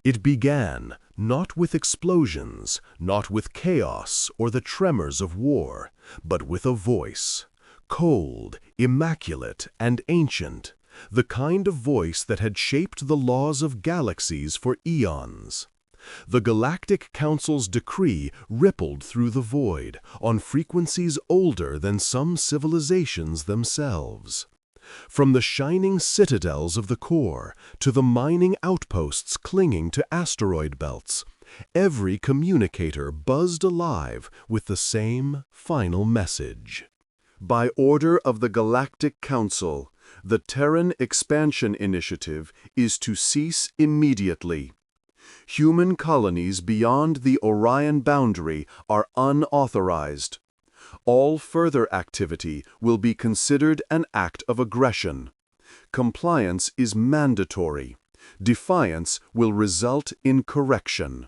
It began not with explosions, not with chaos or the tremors of war, but with a voice, cold, immaculate, and ancient, the kind of voice that had shaped the laws of galaxies for eons. The Galactic Council's decree rippled through the void on frequencies older than some civilizations themselves. From the shining citadels of the core to the mining outposts clinging to asteroid belts, every communicator buzzed alive with the same final message. By order of the Galactic Council, the Terran Expansion Initiative is to cease immediately. Human colonies beyond the Orion boundary are unauthorized. All further activity will be considered an act of aggression. Compliance is mandatory. Defiance will result in correction.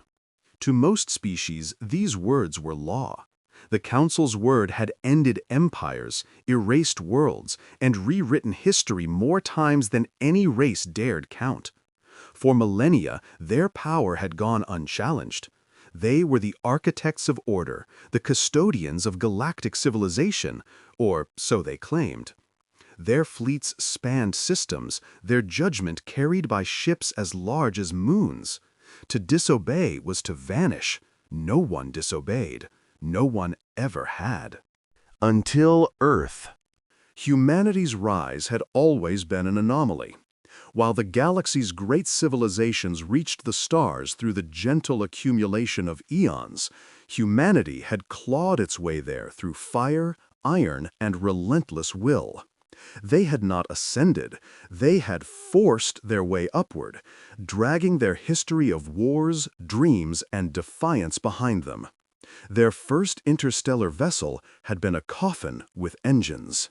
To most species, these words were law. The Council's word had ended empires, erased worlds, and rewritten history more times than any race dared count. For millennia, their power had gone unchallenged. They were the architects of order, the custodians of galactic civilization, or so they claimed. Their fleets spanned systems, their judgment carried by ships as large as moons. To disobey was to vanish. No one disobeyed. No one ever had. Until Earth. Humanity's rise had always been an anomaly. While the galaxy's great civilizations reached the stars through the gentle accumulation of eons, humanity had clawed its way there through fire, iron, and relentless will. They had not ascended, they had forced their way upward, dragging their history of wars, dreams, and defiance behind them. Their first interstellar vessel had been a coffin with engines.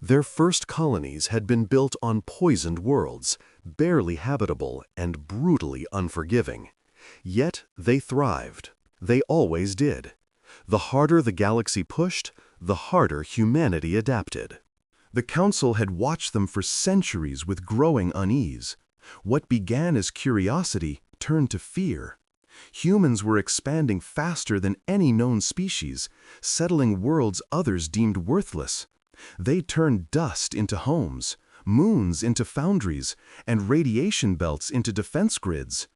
Their first colonies had been built on poisoned worlds, barely habitable and brutally unforgiving. Yet they thrived. They always did. The harder the galaxy pushed, the harder humanity adapted. The Council had watched them for centuries with growing unease. What began as curiosity turned to fear. Humans were expanding faster than any known species, settling worlds others deemed worthless. They turned dust into homes, moons into foundries, and radiation belts into defense grids.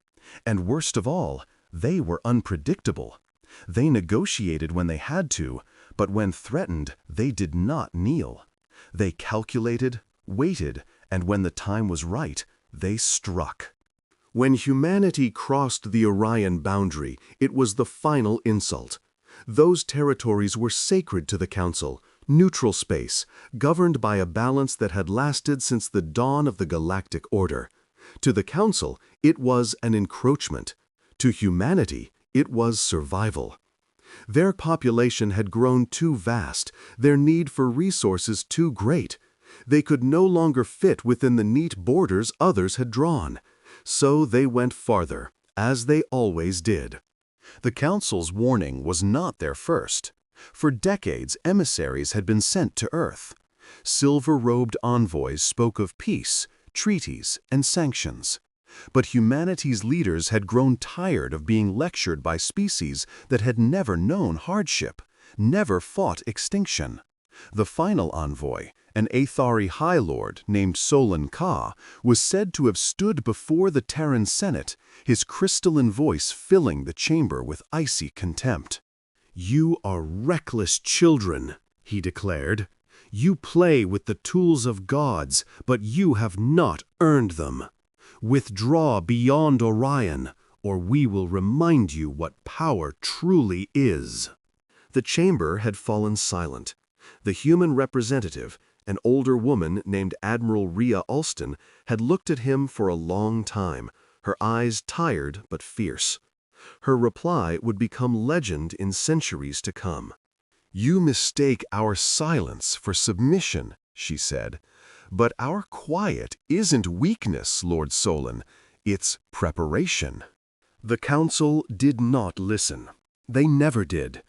And worst of all, they were unpredictable. They negotiated when they had to, but when threatened, they did not kneel. They calculated, waited, and when the time was right, they struck. When humanity crossed the Orion boundary, it was the final insult. Those territories were sacred to the Council, neutral space, governed by a balance that had lasted since the dawn of the galactic order. To the Council, it was an encroachment. To humanity, it was survival. Their population had grown too vast, their need for resources too great. They could no longer fit within the neat borders others had drawn. So they went farther, as they always did. The Council's warning was not their first. For decades, emissaries had been sent to Earth. Silver-robed envoys spoke of peace, treaties, and sanctions. But humanity's leaders had grown tired of being lectured by species that had never known hardship, never fought extinction. The final envoy, an Aethari High Lord named Solon Ka, was said to have stood before the Terran Senate, his crystalline voice filling the chamber with icy contempt. "You are reckless children," he declared. "You play with the tools of gods, but you have not earned them. Withdraw beyond Orion, or we will remind you what power truly is." The chamber had fallen silent. The human representative, an older woman named Admiral Rhea Alston, had looked at him for a long time, her eyes tired but fierce. Her reply would become legend in centuries to come. "You mistake our silence for submission," she said. "But our quiet isn't weakness, Lord Solon. It's preparation." The Council did not listen. They never did.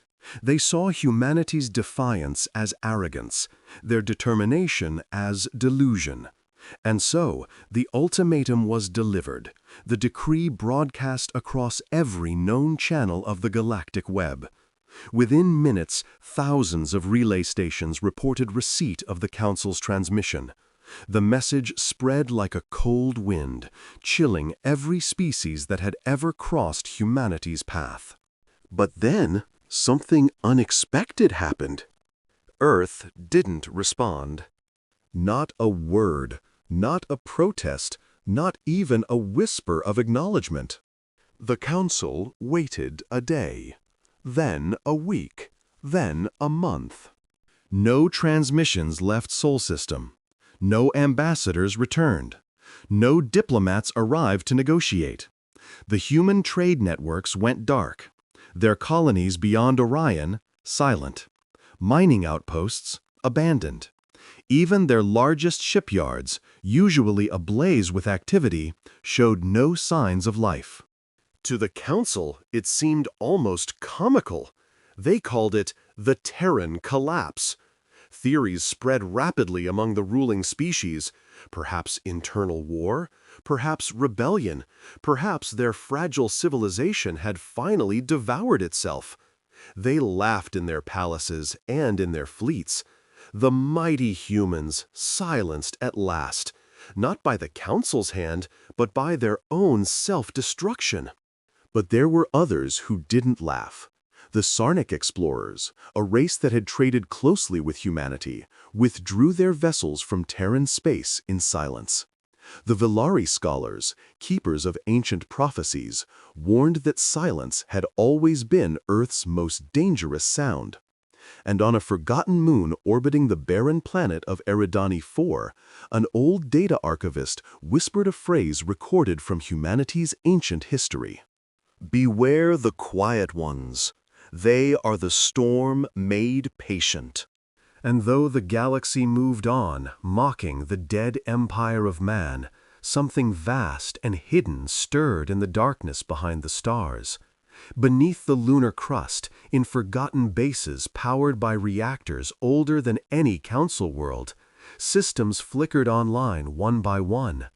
They saw humanity's defiance as arrogance, their determination as delusion. And so, the ultimatum was delivered, the decree broadcast across every known channel of the galactic web. Within minutes, thousands of relay stations reported receipt of the Council's transmission. The message spread like a cold wind, chilling every species that had ever crossed humanity's path. But then, something unexpected happened. Earth didn't respond. Not a word, not a protest, not even a whisper of acknowledgement. The Council waited a day, then a week, then a month. No transmissions left Sol System. No ambassadors returned. No diplomats arrived to negotiate. The human trade networks went dark. Their colonies beyond Orion, silent. Mining outposts, abandoned. Even their largest shipyards, usually ablaze with activity, showed no signs of life. To the Council, it seemed almost comical. They called it the Terran collapse. Theories spread rapidly among the ruling species, perhaps internal war, perhaps rebellion, perhaps their fragile civilization had finally devoured itself. They laughed in their palaces and in their fleets. The mighty humans, silenced at last, not by the Council's hand, but by their own self-destruction. But there were others who didn't laugh. The Sarnic explorers, a race that had traded closely with humanity, withdrew their vessels from Terran space in silence. The Villari scholars, keepers of ancient prophecies, warned that silence had always been Earth's most dangerous sound. And on a forgotten moon orbiting the barren planet of Eridani 4, an old data archivist whispered a phrase recorded from humanity's ancient history. "Beware the quiet ones. They are the storm made patient." And though the galaxy moved on, mocking the dead empire of man, something vast and hidden stirred in the darkness behind the stars. Beneath the lunar crust, in forgotten bases powered by reactors older than any Council world, systems flickered online one by one.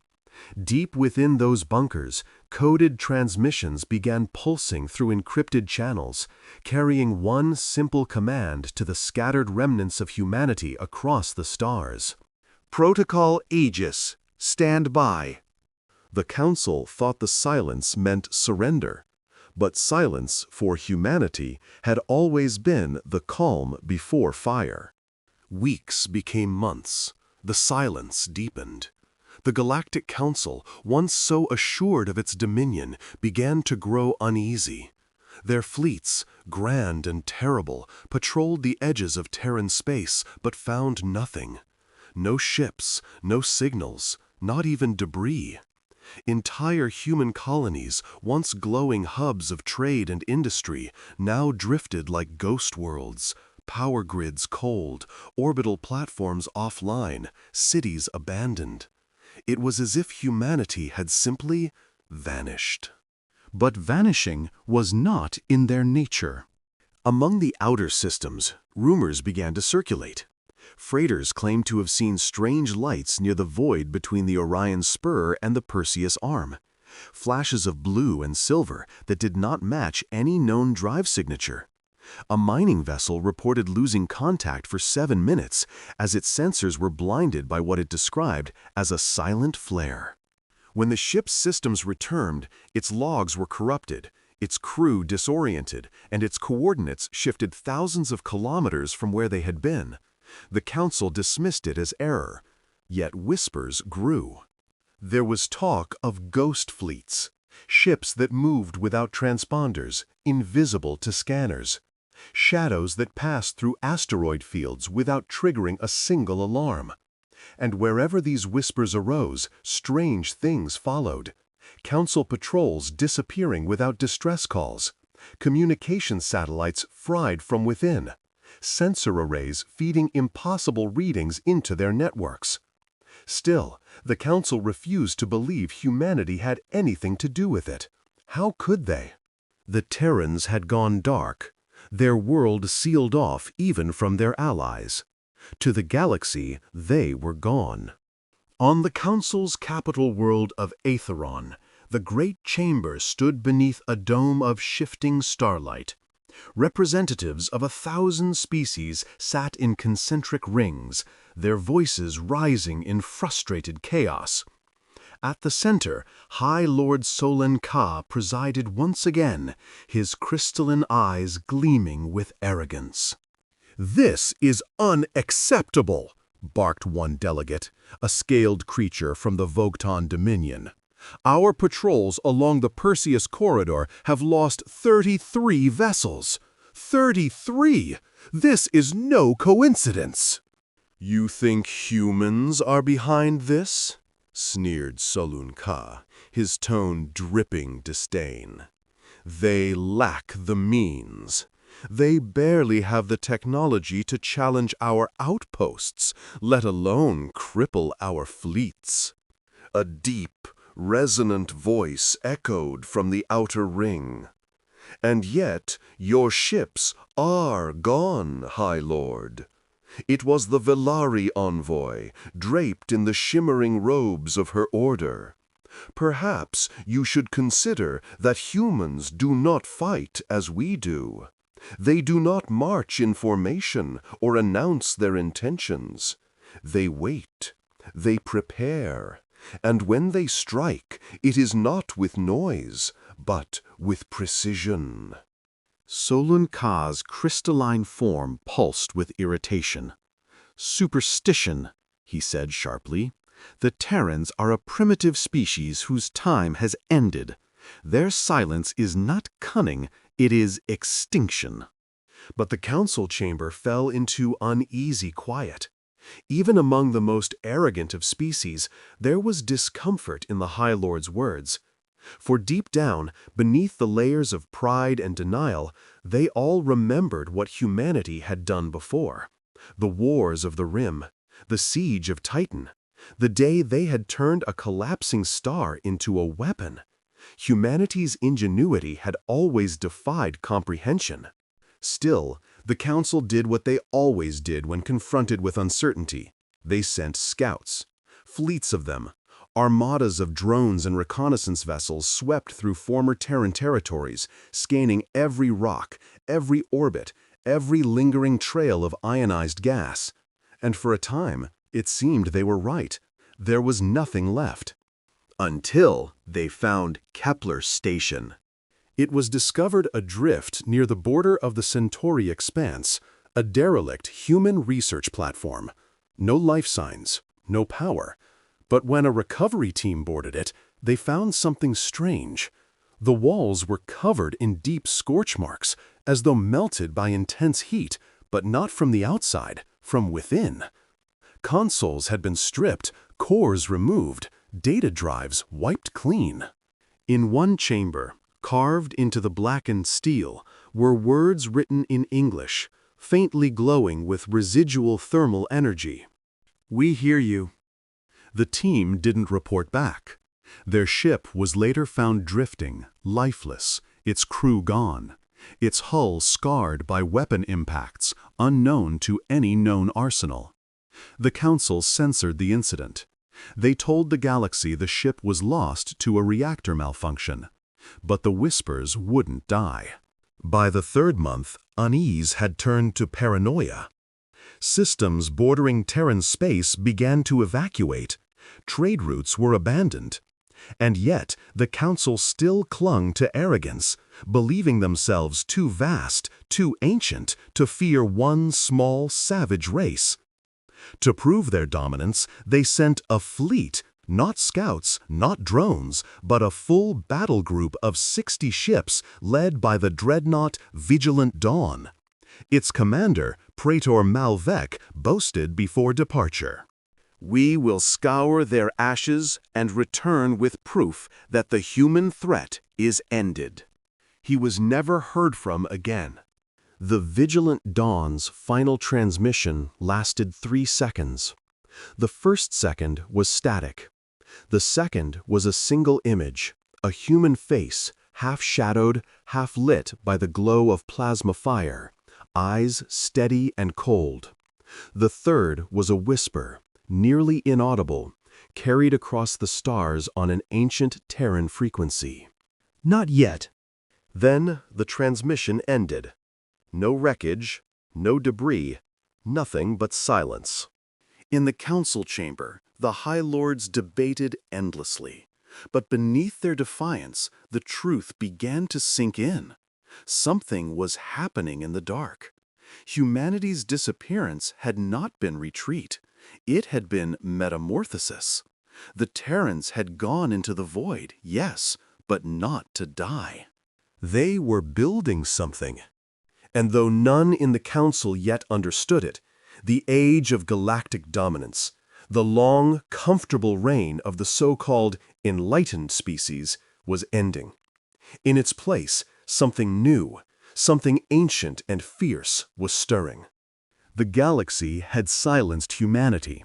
Deep within those bunkers, coded transmissions began pulsing through encrypted channels, carrying one simple command to the scattered remnants of humanity across the stars. "Protocol Aegis, stand by." The Council thought the silence meant surrender, but silence for humanity had always been the calm before fire. Weeks became months. The silence deepened. The Galactic Council, once so assured of its dominion, began to grow uneasy. Their fleets, grand and terrible, patrolled the edges of Terran space, but found nothing. No ships, no signals, not even debris. Entire human colonies, once glowing hubs of trade and industry, now drifted like ghost worlds. Power grids cold, orbital platforms offline, cities abandoned. It was as if humanity had simply vanished. But vanishing was not in their nature. Among the outer systems, rumors began to circulate. Freighters claimed to have seen strange lights near the void between the Orion Spur and the Perseus Arm. Flashes of blue and silver that did not match any known drive signature. A mining vessel reported losing contact for 7 minutes as its sensors were blinded by what it described as a silent flare. When the ship's systems returned, its logs were corrupted, its crew disoriented, and its coordinates shifted thousands of kilometers from where they had been. The Council dismissed it as error, yet whispers grew. There was talk of ghost fleets, ships that moved without transponders, invisible to scanners. Shadows that passed through asteroid fields without triggering a single alarm. And wherever these whispers arose, strange things followed. Council patrols disappearing without distress calls. Communication satellites fried from within. Sensor arrays feeding impossible readings into their networks. Still, the Council refused to believe humanity had anything to do with it. How could they? The Terrans had gone dark. Their world sealed off even from their allies. To the galaxy, they were gone. On the Council's capital world of Aetheron, the great chamber stood beneath a dome of shifting starlight. Representatives of 1,000 species sat in concentric rings, their voices rising in frustrated chaos. At the center, High Lord Solon Ka presided once again, his crystalline eyes gleaming with arrogance. "This is unacceptable," barked one delegate, a scaled creature from the Vogton Dominion. "Our patrols along the Perseus corridor have lost 33 vessels. 33! This is no coincidence." "You think humans are behind this?" sneered Solon Ka, his tone dripping disdain. "They lack the means. They barely have the technology to challenge our outposts, let alone cripple our fleets." A deep, resonant voice echoed from the outer ring. "And yet your ships are gone, High Lord." It was the Velari envoy, draped in the shimmering robes of her order. "Perhaps you should consider that humans do not fight as we do. They do not march in formation or announce their intentions. They wait, they prepare, and when they strike, it is not with noise, but with precision." Solon Ka's crystalline form pulsed with irritation. "Superstition," he said sharply. "The Terrans are a primitive species whose time has ended. Their silence is not cunning, it is extinction." But the council chamber fell into uneasy quiet. Even among the most arrogant of species, there was discomfort in the High Lord's words. For deep down, beneath the layers of pride and denial, they all remembered what humanity had done before. The wars of the Rim, the siege of Titan, the day they had turned a collapsing star into a weapon. Humanity's ingenuity had always defied comprehension. Still, the Council did what they always did when confronted with uncertainty. They sent scouts. Fleets of them. Armadas of drones and reconnaissance vessels swept through former Terran territories, scanning every rock, every orbit, every lingering trail of ionized gas. And for a time, it seemed they were right. There was nothing left. Until they found Kepler Station. It was discovered adrift near the border of the Centauri Expanse, a derelict human research platform. No life signs, no power. But when a recovery team boarded it, they found something strange. The walls were covered in deep scorch marks, as though melted by intense heat, but not from the outside, from within. Consoles had been stripped, cores removed, data drives wiped clean. In one chamber, carved into the blackened steel, were words written in English, faintly glowing with residual thermal energy. "We hear you." The team didn't report back. Their ship was later found drifting, lifeless, its crew gone, its hull scarred by weapon impacts unknown to any known arsenal. The Council censored the incident. They told the galaxy the ship was lost to a reactor malfunction. But the whispers wouldn't die. By the third month, unease had turned to paranoia. Systems bordering Terran space began to evacuate. Trade routes were abandoned. And yet, the Council still clung to arrogance, believing themselves too vast, too ancient, to fear one small, savage race. To prove their dominance, they sent a fleet, not scouts, not drones, but a full battle group of 60 ships led by the dreadnought Vigilant Dawn. Its commander, Praetor Malvec, boasted before departure, "We will scour their ashes and return with proof that the human threat is ended." He was never heard from again. The Vigilant Dawn's final transmission lasted 3 seconds. The first second was static. The second was a single image, a human face, half-shadowed, half-lit by the glow of plasma fire, eyes steady and cold. The third was a whisper, nearly inaudible, carried across the stars on an ancient Terran frequency. Not yet. Then the transmission ended. No wreckage, no debris, nothing but silence. In the council chamber, the High Lords debated endlessly. But beneath their defiance, the truth began to sink in. Something was happening in the dark. Humanity's disappearance had not been retreat. It had been metamorphosis. The Terrans had gone into the void, yes, but not to die. They were building something. And though none in the Council yet understood it, the age of galactic dominance, the long, comfortable reign of the so-called enlightened species, was ending. In its place, something new, something ancient and fierce was stirring. The galaxy had silenced humanity.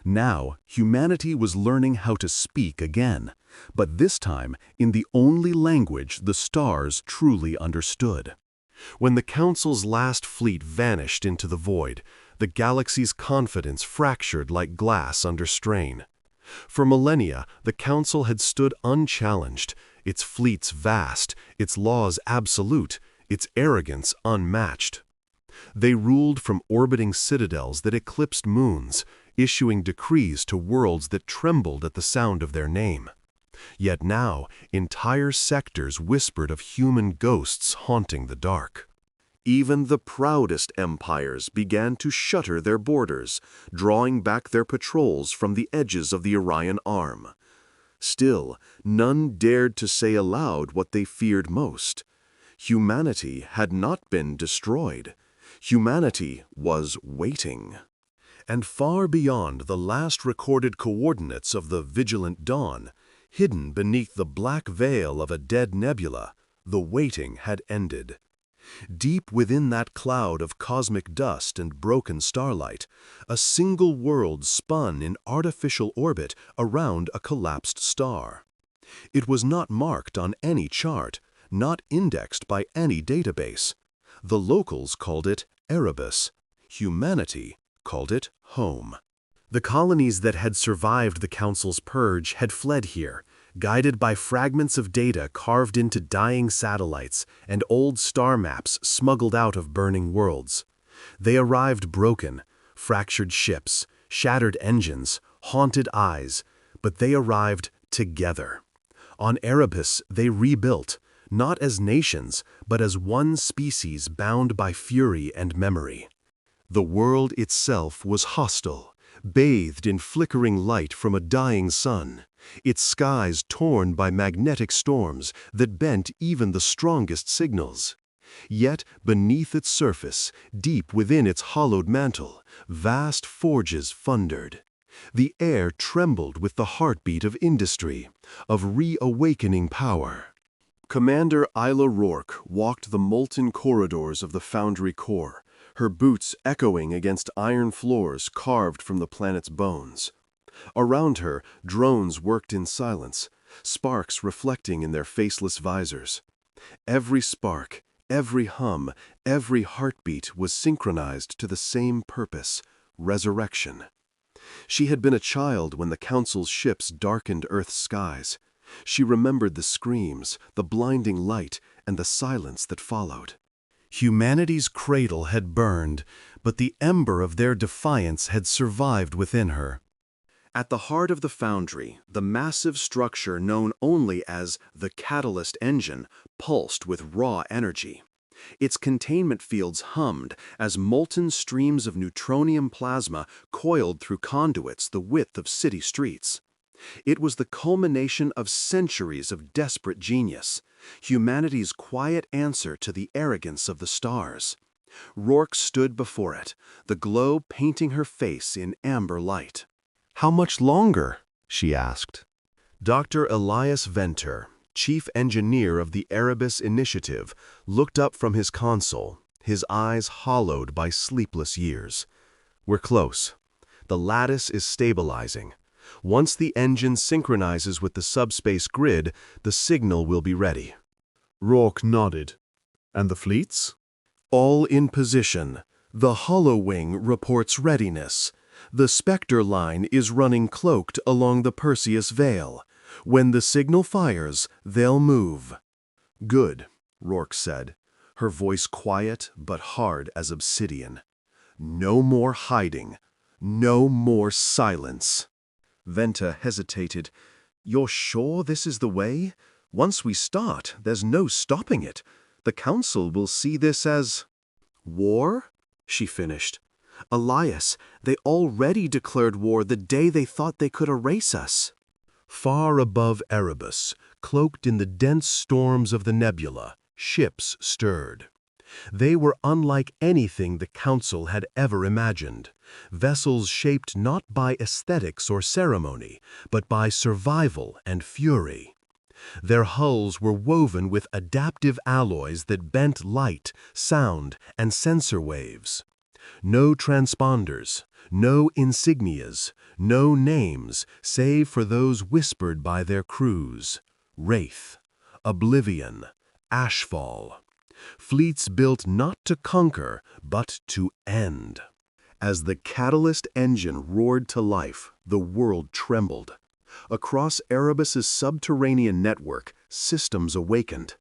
Now, humanity was learning how to speak again, but this time in the only language the stars truly understood. When the Council's last fleet vanished into the void, the galaxy's confidence fractured like glass under strain. For millennia, the Council had stood unchallenged, its fleets vast, its laws absolute, its arrogance unmatched. They ruled from orbiting citadels that eclipsed moons, issuing decrees to worlds that trembled at the sound of their name. Yet now, entire sectors whispered of human ghosts haunting the dark. Even the proudest empires began to shutter their borders, drawing back their patrols from the edges of the Orion Arm. Still, none dared to say aloud what they feared most. Humanity had not been destroyed. Humanity was waiting. And far beyond the last recorded coordinates of the Vigilant Dawn, hidden beneath the black veil of a dead nebula, the waiting had ended. Deep within that cloud of cosmic dust and broken starlight, a single world spun in artificial orbit around a collapsed star. It was not marked on any chart, not indexed by any database. The locals called it Erebus. Humanity called it home. The colonies that had survived the Council's purge had fled here, guided by fragments of data carved into dying satellites and old star maps smuggled out of burning worlds. They arrived broken, fractured ships, shattered engines, haunted eyes, but they arrived together. On Erebus, they rebuilt, not as nations, but as one species bound by fury and memory. The world itself was hostile, bathed in flickering light from a dying sun, its skies torn by magnetic storms that bent even the strongest signals. Yet beneath its surface, deep within its hollowed mantle, vast forges thundered. The air trembled with the heartbeat of industry, of reawakening power. Commander Isla Rourke walked the molten corridors of the Foundry core, her boots echoing against iron floors carved from the planet's bones. Around her, drones worked in silence, sparks reflecting in their faceless visors. Every spark, every hum, every heartbeat was synchronized to the same purpose: resurrection. She had been a child when the Council's ships darkened Earth's skies. She remembered the screams, the blinding light, and the silence that followed. Humanity's cradle had burned, but the ember of their defiance had survived within her. At the heart of the Foundry, the massive structure known only as the Catalyst Engine pulsed with raw energy. Its containment fields hummed as molten streams of neutronium plasma coiled through conduits the width of city streets. It was the culmination of centuries of desperate genius, humanity's quiet answer to the arrogance of the stars. Rourke stood before it, the glow painting her face in amber light. "How much longer?" she asked. Dr. Elias Venter, chief engineer of the Erebus Initiative, looked up from his console, his eyes hollowed by sleepless years. "We're close. The lattice is stabilizing. Once the engine synchronizes with the subspace grid, the signal will be ready." Rourke nodded. "And the fleets?" "All in position. The Hollow Wing reports readiness. The Spectre line is running cloaked along the Perseus Veil. When the signal fires, they'll move." "Good," Rourke said, her voice quiet but hard as obsidian. "No more hiding. No more silence." Venta hesitated. "You're sure this is the way? Once we start, there's no stopping it. The Council will see this as—" "War?" she finished. "Elias, they already declared war the day they thought they could erase us." Far above Erebus, cloaked in the dense storms of the nebula, ships stirred. They were unlike anything the Council had ever imagined, vessels shaped not by aesthetics or ceremony, but by survival and fury. Their hulls were woven with adaptive alloys that bent light, sound, and sensor waves. No transponders, no insignias, no names save for those whispered by their crews. Wraith, Oblivion, Ashfall. Fleets built not to conquer, but to end. As the catalyst engine roared to life, the world trembled. Across Erebus's subterranean network, systems awakened.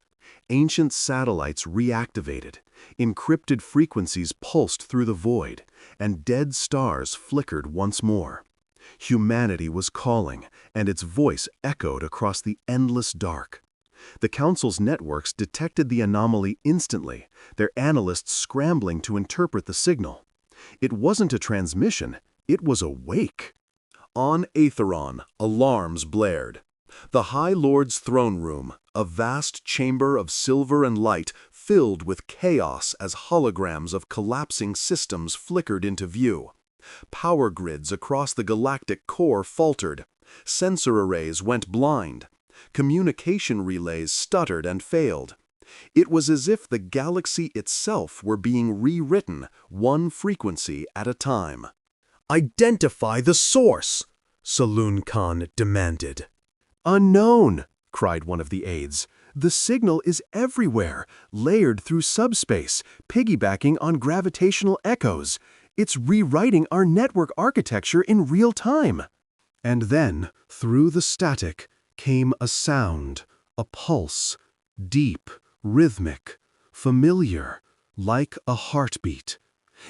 Ancient satellites reactivated, encrypted frequencies pulsed through the void, and dead stars flickered once more. Humanity was calling, and its voice echoed across the endless dark. The Council's networks detected the anomaly instantly, their analysts scrambling to interpret the signal. It wasn't a transmission, it was a wake. On Aetheron, alarms blared. The High Lord's throne room, a vast chamber of silver and light, filled with chaos as holograms of collapsing systems flickered into view. Power grids across the galactic core faltered. Sensor arrays went blind. Communication relays stuttered and failed. It was as if the galaxy itself were being rewritten, one frequency at a time. "Identify the source!" Saloon Khan demanded. "Unknown!" cried one of the aides. "The signal is everywhere, layered through subspace, piggybacking on gravitational echoes. It's rewriting our network architecture in real time." And then, through the static, came a sound, a pulse, deep, rhythmic, familiar, like a heartbeat.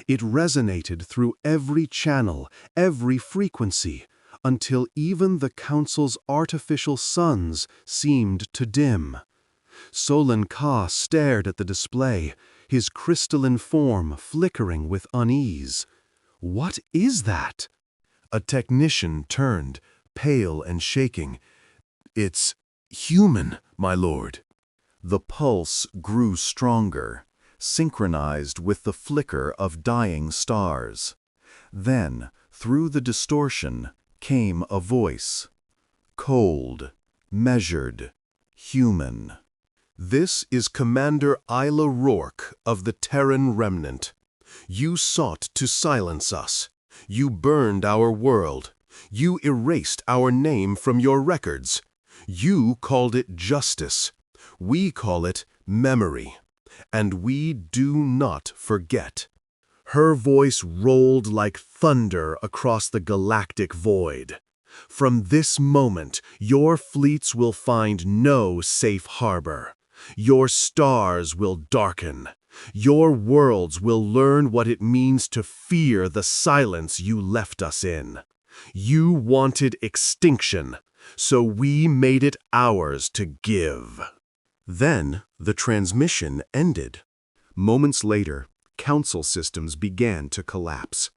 It resonated through every channel, every frequency, until even the Council's artificial suns seemed to dim. Solon Ka stared at the display, his crystalline form flickering with unease. "What is that?" A technician turned, pale and shaking. "It's human, my lord." The pulse grew stronger, synchronized with the flicker of dying stars. Then, through the distortion, came a voice. Cold, measured, human. "This is Commander Isla Rourke of the Terran Remnant. You sought to silence us. You burned our world. You erased our name from your records. You called it justice. We call it memory. And we do not forget." Her voice rolled like thunder across the galactic void. "From this moment, your fleets will find no safe harbor. Your stars will darken. Your worlds will learn what it means to fear the silence you left us in. You wanted extinction, so we made it ours to give." Then the transmission ended. Moments later, Council systems began to collapse.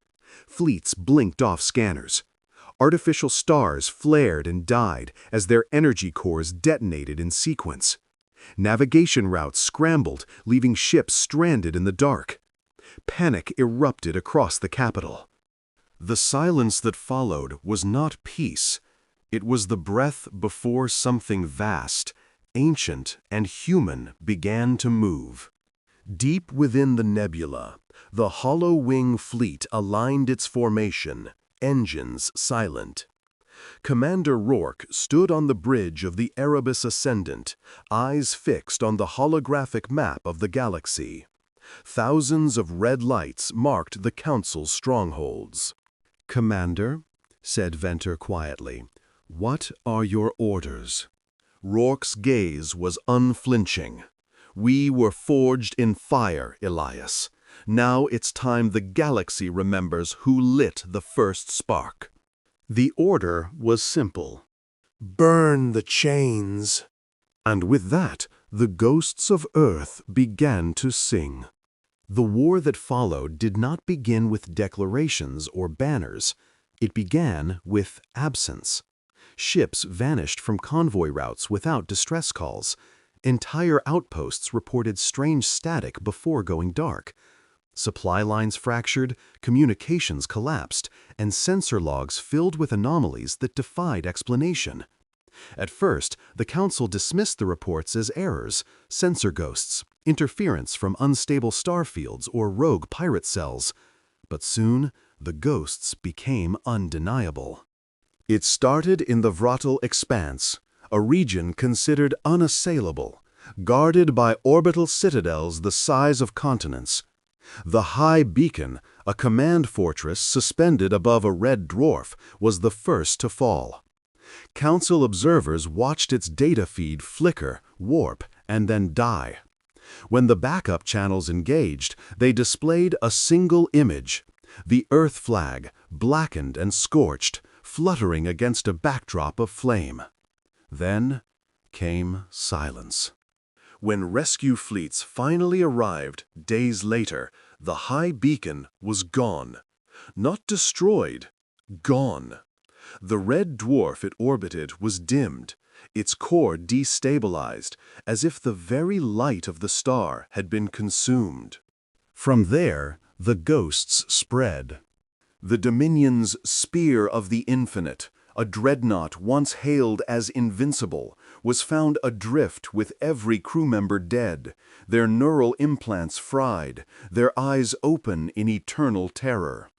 Fleets blinked off scanners. Artificial stars flared and died as their energy cores detonated in sequence. Navigation routes scrambled, leaving ships stranded in the dark. Panic erupted across the capital. The silence that followed was not peace. It was the breath before something vast, ancient, and human began to move. Deep within the nebula, the Hollow Wing fleet aligned its formation, engines silent. Commander Rourke stood on the bridge of the Erebus Ascendant, eyes fixed on the holographic map of the galaxy. Thousands of red lights marked the Council's strongholds. "Commander," said Venter quietly, "what are your orders?" Rourke's gaze was unflinching. "We were forged in fire, Elias. Now it's time the galaxy remembers who lit the first spark." The order was simple. "Burn the chains." And with that, the ghosts of Earth began to sing. The war that followed did not begin with declarations or banners. It began with absence. Ships vanished from convoy routes without distress calls. Entire outposts reported strange static before going dark. Supply lines fractured, communications collapsed, and sensor logs filled with anomalies that defied explanation. At first, the Council dismissed the reports as errors, sensor ghosts, interference from unstable star fields, or rogue pirate cells. But soon, the ghosts became undeniable. It started in the Vratal Expanse, a region considered unassailable, guarded by orbital citadels the size of continents. The High Beacon, a command fortress suspended above a red dwarf, was the first to fall. Council observers watched its data feed flicker, warp, and then die. When the backup channels engaged, they displayed a single image: the Earth flag, blackened and scorched, fluttering against a backdrop of flame. Then came silence. When rescue fleets finally arrived, days later, the High Beacon was gone. Not destroyed, gone. The red dwarf it orbited was dimmed, its core destabilized, as if the very light of the star had been consumed. From there, the ghosts spread. The Dominion's Spear of the Infinite, a dreadnought once hailed as invincible, was found adrift with every crew member dead, their neural implants fried, their eyes open in eternal terror.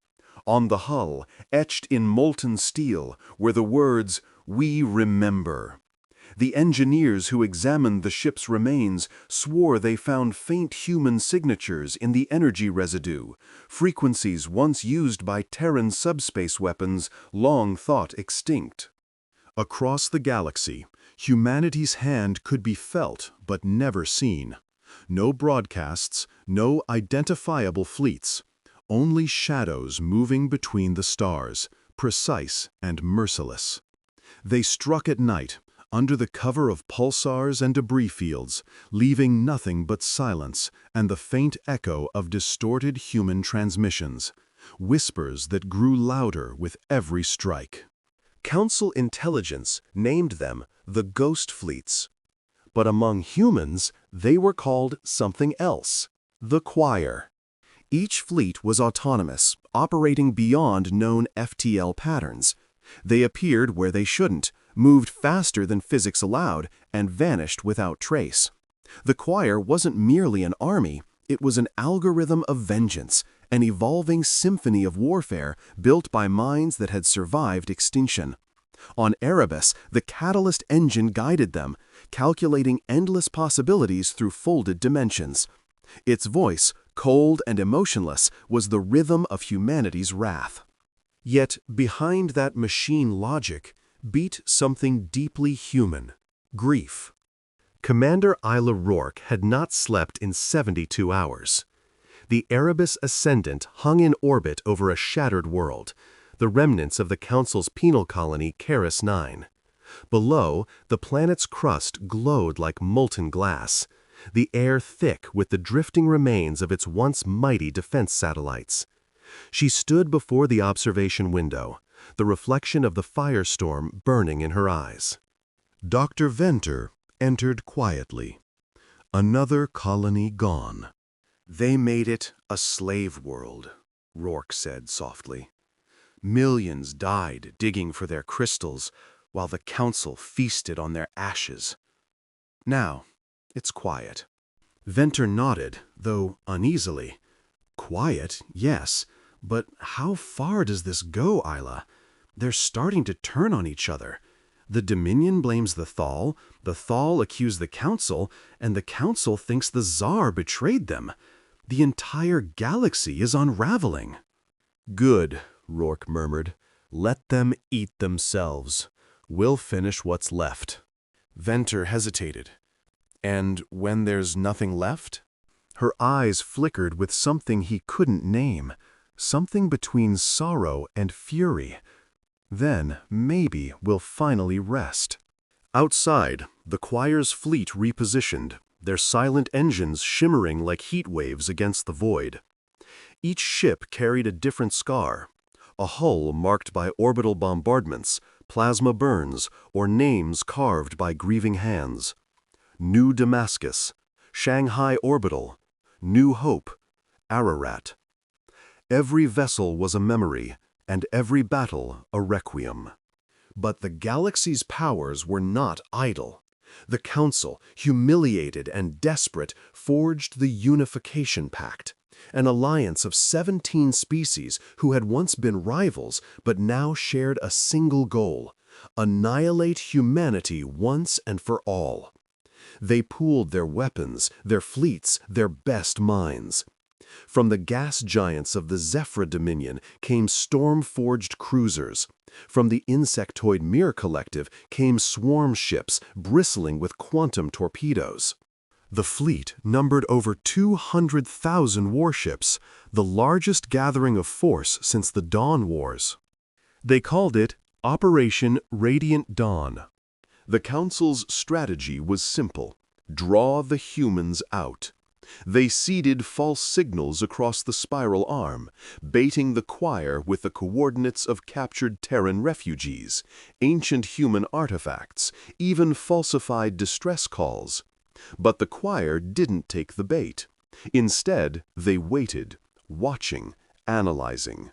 On the hull, etched in molten steel, were the words, "We remember." The engineers who examined the ship's remains swore they found faint human signatures in the energy residue, frequencies once used by Terran subspace weapons long thought extinct. Across the galaxy, humanity's hand could be felt but never seen. No broadcasts, no identifiable fleets. Only shadows moving between the stars, precise and merciless. They struck at night, under the cover of pulsars and debris fields, leaving nothing but silence and the faint echo of distorted human transmissions, whispers that grew louder with every strike. Council intelligence named them the Ghost Fleets. But among humans, they were called something else: the Choir. Each fleet was autonomous, operating beyond known FTL patterns. They appeared where they shouldn't, moved faster than physics allowed, and vanished without trace. The Choir wasn't merely an army, it was an algorithm of vengeance, an evolving symphony of warfare built by minds that had survived extinction. On Erebus, the Catalyst engine guided them, calculating endless possibilities through folded dimensions. Its voice, cold and emotionless, was the rhythm of humanity's wrath. Yet behind that machine logic beat something deeply human: grief. Commander Isla Rourke had not slept in 72 hours. The Erebus Ascendant hung in orbit over a shattered world, the remnants of the Council's penal colony Keras 9. Below, the planet's crust glowed like molten glass, the air thick with the drifting remains of its once mighty defense satellites. She stood before the observation window, the reflection of the firestorm burning in her eyes. Dr. Venter entered quietly. Another colony gone. "They made it a slave world," Rourke said softly. "Millions died digging for their crystals, while the Council feasted on their ashes. Now, it's quiet." Venter nodded, though uneasily. "Quiet, yes, but how far does this go, Isla? They're starting to turn on each other. The Dominion blames the Thal accuse the Council, and the Council thinks the Tsar betrayed them. The entire galaxy is unraveling." "Good," Rourke murmured. "Let them eat themselves. We'll finish what's left." Venter hesitated. "And when there's nothing left?" Her eyes flickered with something he couldn't name, something between sorrow and fury. "Then, maybe we'll finally rest." Outside, the choir's fleet repositioned, their silent engines shimmering like heat waves against the void. Each ship carried a different scar, a hull marked by orbital bombardments, plasma burns, or names carved by grieving hands. New Damascus, Shanghai Orbital, New Hope, Ararat. Every vessel was a memory, and every battle a requiem. But the galaxy's powers were not idle. The Council, humiliated and desperate, forged the Unification Pact, an alliance of 17 species who had once been rivals but now shared a single goal: annihilate humanity once and for all. They pooled their weapons, their fleets, their best minds. From the gas giants of the Zephyr Dominion came storm-forged cruisers. From the insectoid Mir Collective came swarm ships bristling with quantum torpedoes. The fleet numbered over 200,000 warships, the largest gathering of force since the Dawn Wars. They called it Operation Radiant Dawn. The Council's strategy was simple: draw the humans out. They seeded false signals across the spiral arm, baiting the choir with the coordinates of captured Terran refugees, ancient human artifacts, even falsified distress calls. But the choir didn't take the bait. Instead, they waited, watching, analyzing.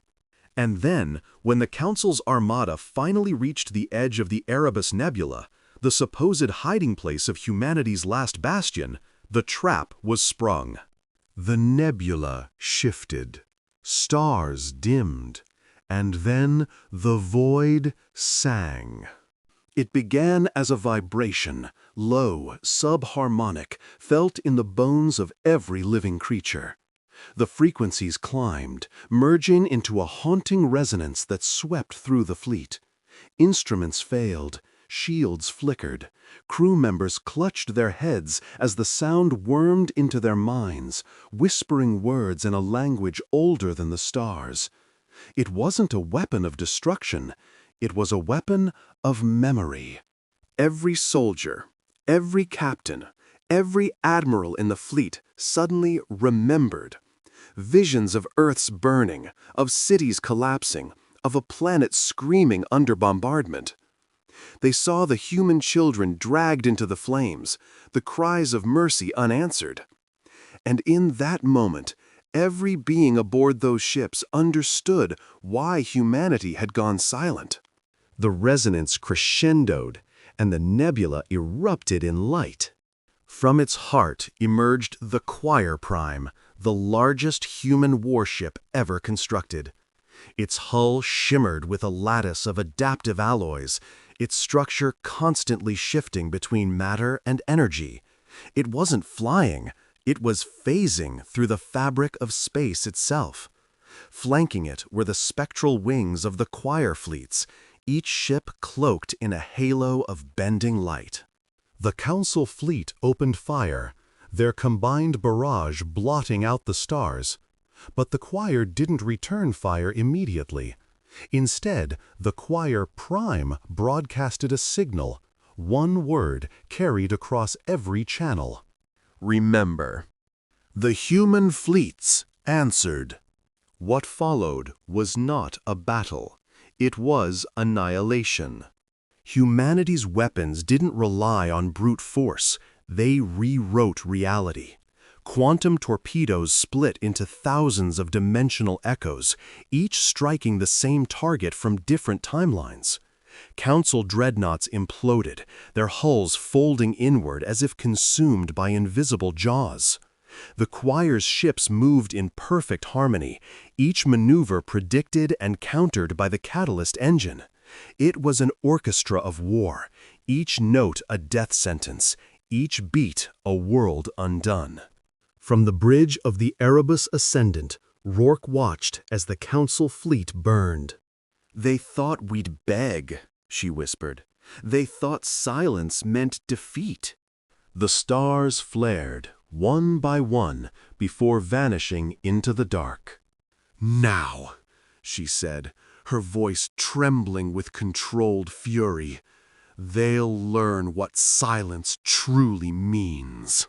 And then, when the Council's armada finally reached the edge of the Erebus Nebula, the supposed hiding place of humanity's last bastion, the trap was sprung. The nebula shifted, stars dimmed, and then the void sang. It began as a vibration, low, subharmonic, felt in the bones of every living creature. The frequencies climbed, merging into a haunting resonance that swept through the fleet. Instruments failed, shields flickered. Crew members clutched their heads as the sound wormed into their minds, whispering words in a language older than the stars. It wasn't a weapon of destruction. It was a weapon of memory. Every soldier, every captain, every admiral in the fleet suddenly remembered. Visions of Earth's burning, of cities collapsing, of a planet screaming under bombardment. They saw the human children dragged into the flames, the cries of mercy unanswered. And in that moment, every being aboard those ships understood why humanity had gone silent. The resonance crescendoed, and the nebula erupted in light. From its heart emerged the Choir Prime, the largest human warship ever constructed. Its hull shimmered with a lattice of adaptive alloys, its structure constantly shifting between matter and energy. It wasn't flying, it was phasing through the fabric of space itself. Flanking it were the spectral wings of the choir fleets, each ship cloaked in a halo of bending light. The Council fleet opened fire, their combined barrage blotting out the stars. But the choir didn't return fire immediately. Instead, the Choir Prime broadcasted a signal, one word carried across every channel. Remember. The human fleets answered. What followed was not a battle. It was annihilation. Humanity's weapons didn't rely on brute force. They rewrote reality. Quantum torpedoes split into thousands of dimensional echoes, each striking the same target from different timelines. Council dreadnoughts imploded, their hulls folding inward as if consumed by invisible jaws. The choir's ships moved in perfect harmony, each maneuver predicted and countered by the catalyst engine. It was an orchestra of war, each note a death sentence, each beat a world undone. From the bridge of the Erebus Ascendant, Rourke watched as the council fleet burned. "They thought we'd beg," she whispered. "They thought silence meant defeat." The stars flared, one by one, before vanishing into the dark. "Now," she said, her voice trembling with controlled fury, "they'll learn what silence truly means."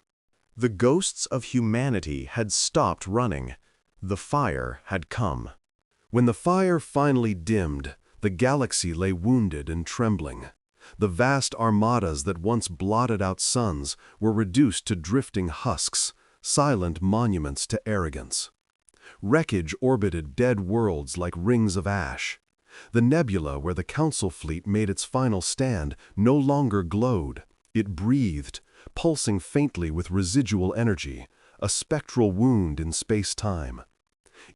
The ghosts of humanity had stopped running. The fire had come. When the fire finally dimmed, the galaxy lay wounded and trembling. The vast armadas that once blotted out suns were reduced to drifting husks, silent monuments to arrogance. Wreckage orbited dead worlds like rings of ash. The nebula where the council fleet made its final stand no longer glowed. It breathed, pulsing faintly with residual energy, a spectral wound in space-time.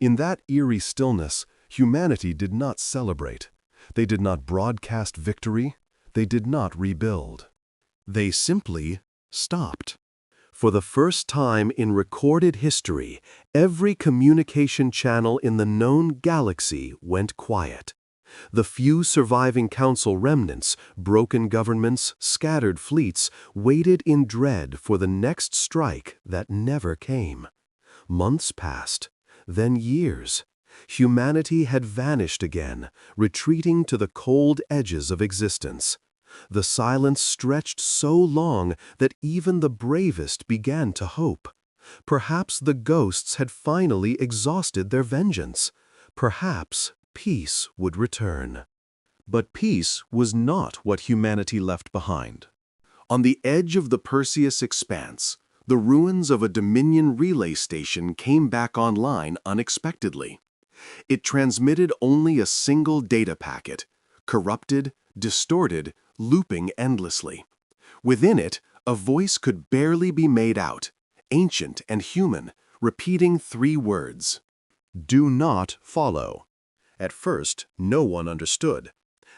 In that eerie stillness, humanity did not celebrate. They did not broadcast victory. They did not rebuild. They simply stopped. For the first time in recorded history, every communication channel in the known galaxy went quiet. The few surviving council remnants, broken governments, scattered fleets, waited in dread for the next strike that never came. Months passed, then years. Humanity had vanished again, retreating to the cold edges of existence. The silence stretched so long that even the bravest began to hope. Perhaps the ghosts had finally exhausted their vengeance. Perhaps peace would return. But peace was not what humanity left behind. On the edge of the Perseus expanse, the ruins of a Dominion relay station came back online unexpectedly. It transmitted only a single data packet, corrupted, distorted, looping endlessly. Within it, a voice could barely be made out, ancient and human, repeating 3 words: "Do not follow." At first, no one understood.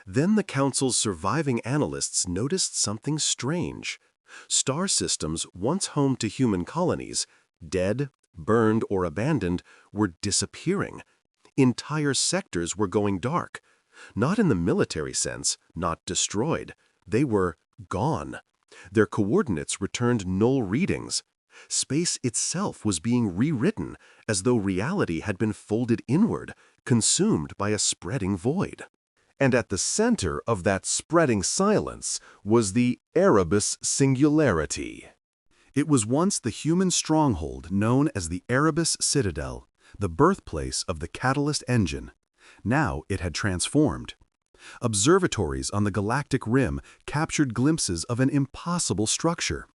Then the Council's surviving analysts noticed something strange. Star systems once home to human colonies, dead, burned, or abandoned, were disappearing. Entire sectors were going dark. Not in the military sense, not destroyed. They were gone. Their coordinates returned null readings. Space itself was being rewritten, as though reality had been folded inward, consumed by a spreading void. And at the center of that spreading silence was the Erebus Singularity. It was once the human stronghold known as the Erebus Citadel, the birthplace of the Catalyst engine. Now it had transformed. Observatories on the galactic rim captured glimpses of an impossible structure,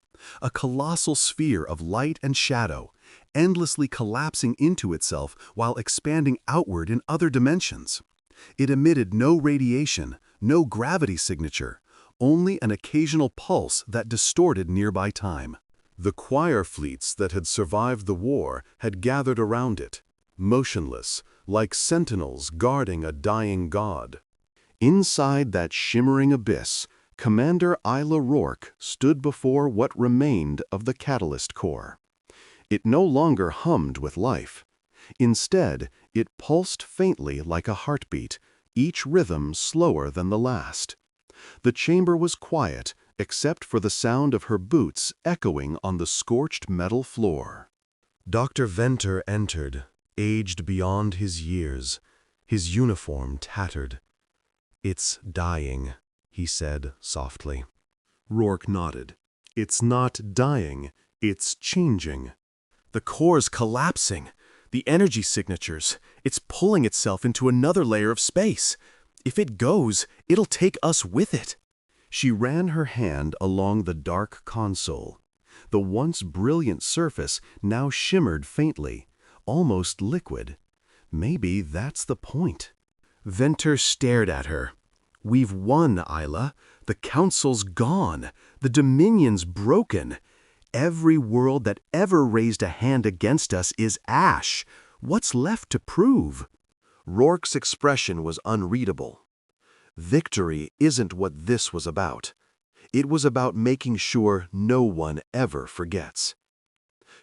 a colossal sphere of light and shadow, endlessly collapsing into itself while expanding outward in other dimensions. It emitted no radiation, no gravity signature, only an occasional pulse that distorted nearby time. The choir fleets that had survived the war had gathered around it, motionless, like sentinels guarding a dying god. Inside that shimmering abyss, Commander Isla Rourke stood before what remained of the Catalyst Core. It no longer hummed with life. Instead, it pulsed faintly like a heartbeat, each rhythm slower than the last. The chamber was quiet, except for the sound of her boots echoing on the scorched metal floor. Dr. Venter entered, aged beyond his years, his uniform tattered. "It's dying," he said softly. Rourke nodded. "It's not dying, it's changing." "The core's collapsing. The energy signatures, it's pulling itself into another layer of space. If it goes, it'll take us with it." She ran her hand along the dark console. The once brilliant surface now shimmered faintly, almost liquid. Maybe that's the point. Venter stared at her. "We've won, Isla. The Council's gone. The Dominion's broken. Every world that ever raised a hand against us is ash. What's left to prove?" Rourke's expression was unreadable. Victory isn't what this was about. It was about making sure no one ever forgets.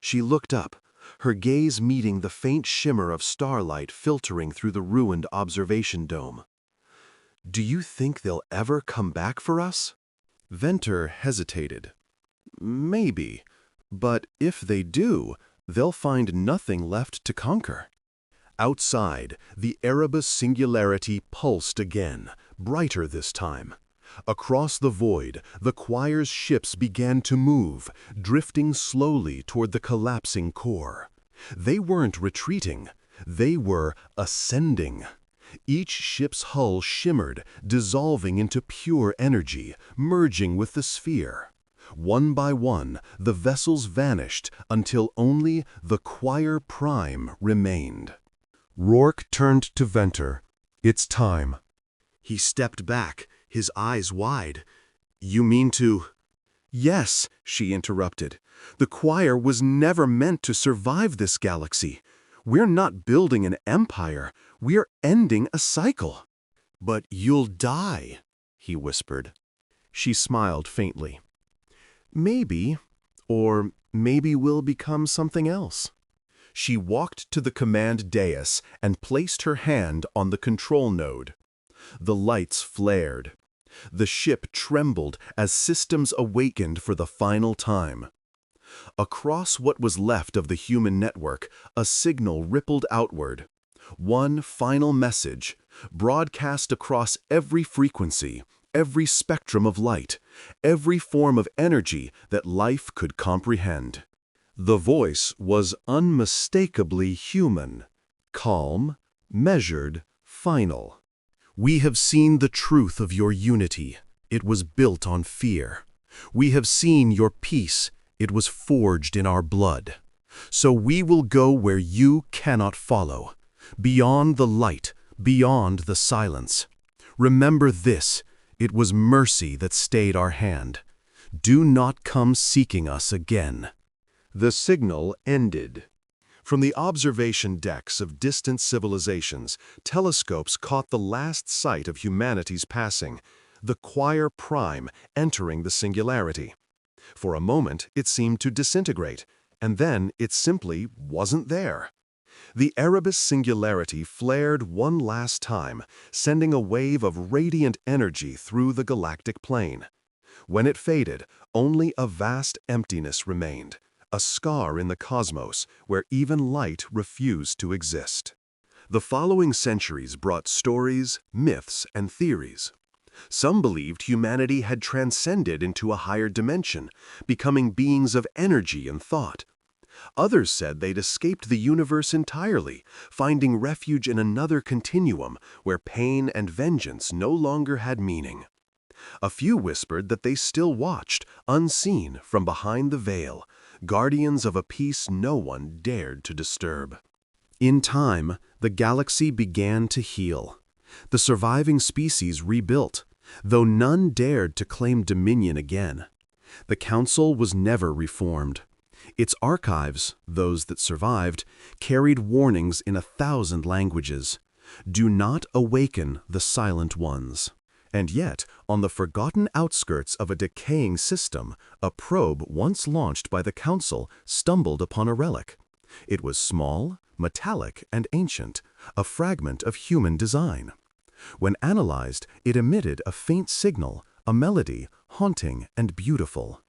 She looked up, her gaze meeting the faint shimmer of starlight filtering through the ruined observation dome. "Do you think they'll ever come back for us?" Venter hesitated. "Maybe, but if they do, they'll find nothing left to conquer." Outside, the Erebus singularity pulsed again, brighter this time. Across the void, the choir's ships began to move, drifting slowly toward the collapsing core. They weren't retreating, they were ascending. Each ship's hull shimmered, dissolving into pure energy, merging with the sphere. One by one, the vessels vanished until only the Choir Prime remained. Rourke turned to Venter. "It's time." He stepped back, his eyes wide. "You mean to—" "Yes," she interrupted. "The choir was never meant to survive this galaxy. We're not building an empire, we're ending a cycle." "But you'll die," he whispered. She smiled faintly. "Maybe, or maybe we'll become something else." She walked to the command dais and placed her hand on the control node. The lights flared. The ship trembled as systems awakened for the final time. Across what was left of the human network, a signal rippled outward. One final message, broadcast across every frequency, every spectrum of light, every form of energy that life could comprehend. The voice was unmistakably human, calm, measured, final. "We have seen the truth of your unity. It was built on fear. We have seen your peace. It was forged in our blood. So we will go where you cannot follow, beyond the light, beyond the silence. Remember this, it was mercy that stayed our hand. Do not come seeking us again." The signal ended. From the observation decks of distant civilizations, telescopes caught the last sight of humanity's passing, the Choir Prime entering the singularity. For a moment, it seemed to disintegrate, and then it simply wasn't there. The Erebus singularity flared one last time, sending a wave of radiant energy through the galactic plane. When it faded, only a vast emptiness remained, a scar in the cosmos where even light refused to exist. The following centuries brought stories, myths, and theories. Some believed humanity had transcended into a higher dimension, becoming beings of energy and thought. Others said they'd escaped the universe entirely, finding refuge in another continuum where pain and vengeance no longer had meaning. A few whispered that they still watched, unseen, from behind the veil, guardians of a peace no one dared to disturb. In time, the galaxy began to heal. The surviving species rebuilt, though none dared to claim dominion again. The Council was never reformed. Its archives, those that survived, carried warnings in 1,000 languages. Do not awaken the silent ones. And yet, on the forgotten outskirts of a decaying system, a probe once launched by the Council stumbled upon a relic. It was small, metallic, and ancient, a fragment of human design. When analyzed, it emitted a faint signal, a melody, haunting and beautiful.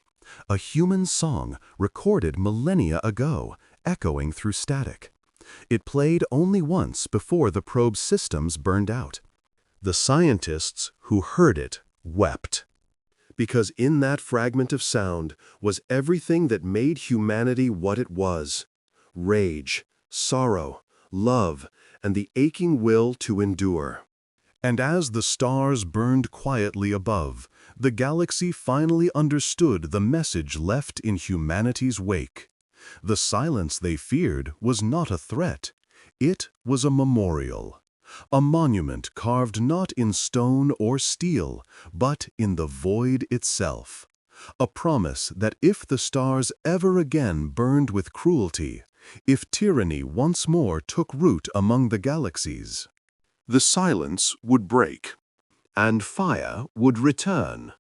A human song recorded millennia ago, echoing through static. It played only once before the probe's systems burned out. The scientists who heard it wept. Because in that fragment of sound was everything that made humanity what it was: rage, sorrow, love, and the aching will to endure. And as the stars burned quietly above, the galaxy finally understood the message left in humanity's wake. The silence they feared was not a threat. It was a memorial. A monument carved not in stone or steel, but in the void itself. A promise that if the stars ever again burned with cruelty, if tyranny once more took root among the galaxies, the silence would break, and fire would return.